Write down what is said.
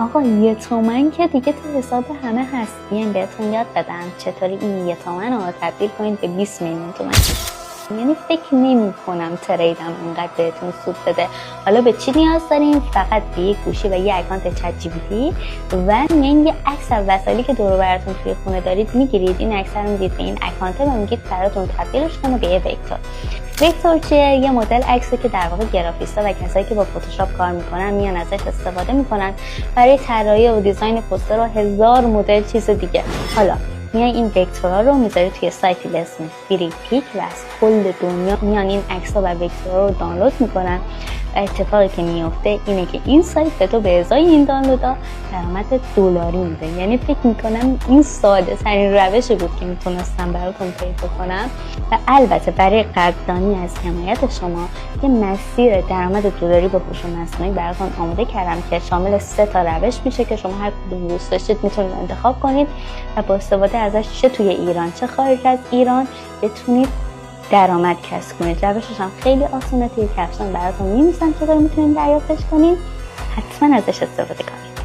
آقا 1 تومن که دیگه تو حساب همه هست. بیاین بهتون یاد بدم چطوری این 1 تومن رو تبدیل کنید به 20 میلیون تومن. یعنی فکر نمی کنم تریدم اینقدر بهتون سود بده. حالا به چی نیاز داریم؟ فقط به یک گوشی و یه اکانت چت جی پی تی و میان یه عکس از وسایلی که دور و براتون توی خونه دارید میگیرید، این عکس رو میدید به این اکانت و میگید براتون تبدیلش کنه به یه وکتور. وکتور چیه؟ یه مدل عکسی که در واقع گرافیستا و کسایی که با فتوشاپ کار میکنن میان ازش استفاده میکنن برای طراحی و دیزاین پوستر و 1000 مدل چیز دیگه. حالا میان این وکتورها رو میذارید توی سایتی به اسم فری پیک و از کل دنیا میان این عکس‌ها و وکتورها رو دانلود میکنن. و اتفاقی که میفته اینه که این سایت به تو به ازای این دانلودها درآمد دلاری میده. یعنی فکر میکنم این ساده ترین روشی بود که میتونستم براتون پیدا کنم و البته برای قدردانی از حمایت شما یه مسیر درآمد دلاری با هوش مصنوعی براتون آماده کردم که شامل 3 تا روش میشه که شما هر کدوم دوست داشتید میتونید انتخاب کنید و با استفاده ازش چه توی ایران چه خارج از ایران بتونید درآمد کسب کنید. روشش هم خیلی آسونه، توی کپشن براتون می‌نویسم چطور میتونید دریافتش کنید. حتما ازش استفاده کنید.